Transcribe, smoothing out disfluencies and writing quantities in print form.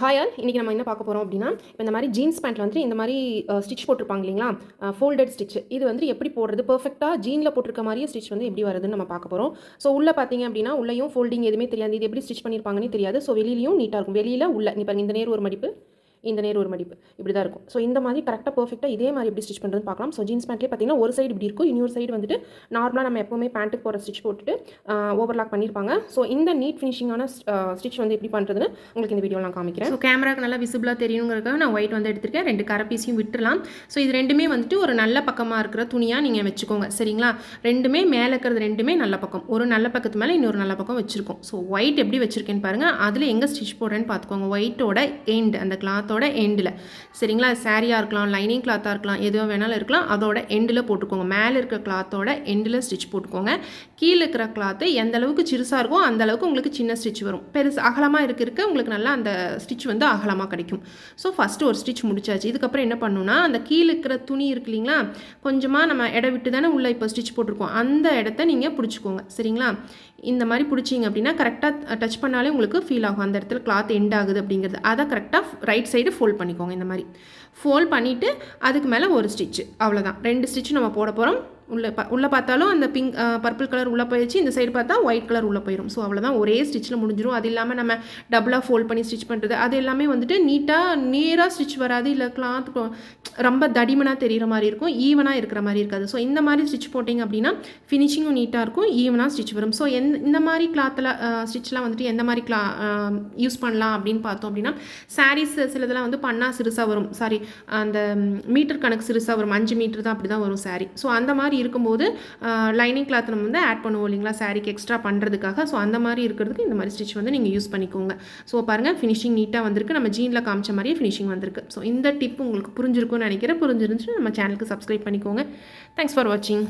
Hi all, இன்றைக்கி நம்ம என்ன பார்க்க போகிறோம் அப்படின்னா, இப்போ இந்த மாதிரி ஜீன்ஸ் பேண்ட்டில் வந்து இந்த மாதிரி ஸ்டிச் போட்டிருப்பாங்க இல்லைங்களா, ஃபோல்டட் ஸ்டிச். இது வந்து எப்படி போடுறது, பெர்ஃபெக்டாக ஜீனில் போட்டிருக்க மாதிரியே ஸ்டிச் வந்து எப்படி வருதுன்னு நம்ம பார்க்க போகிறோம். ஸோ உள்ளே பார்த்தீங்க அப்படின்னா, உள்ளேயும் ஃபோல்டிங் எதுவுமே தெரியாது, இது எப்படி ஸ்டிச் பண்ணியிருப்பாங்கன்னு தெரியாது. ஸோ வெளியிலையும் நீட்டாக இருக்கும், வெளியில் உள்ள இங்கே பாருங்க, இந்த நேர் ஒரு மடிப்பு, இந்த நேர் ஒரு மடிப்பு இப்படி தான் இருக்கும். ஸோ இந்த மாதிரி கரெக்டாக பெர்ஃபெக்டாக இதே மாதிரி எப்படி ஸ்டிச் பண்ணுறதுன்னு பார்க்கலாம். ஸோ ஜீன்ஸ் பேண்ட்லேயே பார்த்தீங்கன்னா ஒரு சைடு இப்படி இருக்கும், இன்னொரு சைடு வந்துட்டு நார்மலாக நம்ம எப்போவுமே பேண்ட்டுக்கு போகிற ஸ்டிச் போட்டுட்டு ஓவர்லாக் பண்ணியிருப்பாங்க. ஸோ இந்த நீட் ஃபினிஷிங்கான ஸ்டிச் வந்து எப்படி பண்ணுறதுன்னு உங்களுக்கு இந்த வீடியோவில் நான் காமிக்கிறேன். ஸோ கேமராக்கு நல்லா விசிபிளாக தெரியணுங்கிறதுக்காக நான் ஒயிட் வந்து எடுத்திருக்கேன். 2 கரை பீஸையும் விட்டுடலாம். ஸோ இது ரெண்டுமே வந்துட்டு ஒரு நல்ல பக்கமாக இருக்கிற துணியாக நீங்கள் வச்சுக்கோங்க, சரிங்களா? ரெண்டுமே மேலே இருக்கிறது ரெண்டுமே நல்ல பக்கம், ஒரு நல்ல பக்கத்து மேலே இன்னொரு நல்ல பக்கம் வச்சுருக்கோம். ஸோ ஒயிட் எப்படி வச்சுருக்கேன்னு பாருங்கள், அதில் எங்கே ஸ்டிச் போடுறேன்னு பார்த்துக்கோங்க. ஒயிட்டோட எண்ட், அந்த கிளாத்தோட எண்டில், சரிங்களா? சாரியாக இருக்கலாம், லைனிங் கிளாத்தாக இருக்கலாம், எதுவும் வேணாலும் இருக்கலாம், அதோட எண்டில் போட்டுக்கோங்க. மேலே இருக்கிற கிளாத்தோட எண்டில் ஸ்டிச் போட்டுக்கோங்க. கீழே இருக்கிற கிளாத்து எந்த அளவுக்கு சிறுசாக இருக்கும் அந்த அளவுக்கு உங்களுக்கு சின்ன ஸ்டிச் வரும். பெருசு அகலமாக இருக்க உங்களுக்கு நல்லா அந்த ஸ்டிச் வந்து அகலமாக கிடைக்கும். ஸோ ஃபஸ்ட்டு ஒரு ஸ்டிச் முடிச்சாச்சு. இதுக்கப்புறம் என்ன பண்ணணும்னா, அந்த கீழே இருக்கிற துணி இருக்கு இல்லைங்களா, கொஞ்சமாக நம்ம இடம் விட்டு தானே உள்ளே இப்போ ஸ்டிச் போட்டிருக்கோம், அந்த இடத்த நீங்கள் பிடிச்சிக்கோங்க, சரிங்களா? இந்த மாதிரி பிடிச்சிங்க அப்படின்னா கரெக்டாக டச் பண்ணாலே உங்களுக்கு ஃபீல் ஆகும் அந்த இடத்துல கிளாத் எண்ட் ஆகுது அப்படிங்கிறது. அதை கரெக்டாக ரைட் சைடு ஃபோல்ட் பண்ணிக்கோங்க. இந்த மாதிரி ஃபோல்ட் பண்ணிவிட்டு அதுக்கு மேலே ஒரு ஸ்டிச்சு, அவ்வளோதான். 2 ஸ்டிச்சு நம்ம போட போகிறோம். உள்ளே பார்த்தாலும் அந்த பிங்க் பர்பிள் கலர் உள்ளே போயிடுச்சு, இந்த சைடு பார்த்தா ஒயிட் கலர் உள்ளே போயிடும். ஸோ அவ்வளோதான், ஒரே ஸ்டிச்சில் முடிஞ்சிடும். அது இல்லாமல் நம்ம டபுளாக ஃபோல்ட் பண்ணி ஸ்டிச் பண்ணுறது அது எல்லாமே வந்துட்டு நீட்டாக நேராக ஸ்டிச் வராது, இல்லை கிளாத் ரொம்ப தடிமனாக தெரிகிற மாதிரி இருக்கும், ஈவனாக இருக்கிற மாதிரி இருக்காது. ஸோ இந்த மாதிரி ஸ்டிச் போட்டிங்க அப்படின்னா ஃபினிஷிங்கும் நீட்டாக இருக்கும், ஈவனாக ஸ்டிச் வரும். ஸோ இந்த மாதிரி கிளாத்தில் ஸ்டிச்லாம் வந்துட்டு எந்த மாதிரி யூஸ் பண்ணலாம் அப்படின்னு பார்த்தோம் அப்படின்னா, சாரீஸ் சிலதெல்லாம் வந்து பண்ணா சிறுசாக வரும், சாரி அந்த மீட்டர் கணக்கு சிறுசாக வரும், 5 மீட்டர் தான் அப்படி தான் வரும் சாரீ. ஸோ அந்த மாதிரி இருக்கும்போது லைனிங் கிளாத் நம்ம வந்து ஆட் பண்ணுவோம் இல்லைங்களா சாரிக்கு எக்ஸ்ட்ரா பண்ணுறதுக்காக. ஸோ அந்த மாதிரி இருக்கிறதுக்கு இந்த மாதிரி ஸ்டிச் வந்து நீங்கள் யூஸ் பண்ணிக்கோங்க. ஸோ பாருங்கள், ஃபினிஷிங் நீட்டாக வந்திருக்கு, நம்ம ஜீனில் காமிச்ச மாதிரியே ஃபினிஷிங் வந்திருக்கு. ஸோ இந்த டிப் உங்களுக்கு புரிஞ்சிருக்கும்னு நினைக்கிறேன். புரிஞ்சிருந்துச்சுன்னா நம்ம சேனலுக்கு சப்ஸ்கிரைப் பண்ணிக்கோங்க. தேங்க்ஸ் ஃபார் வாட்சிங்.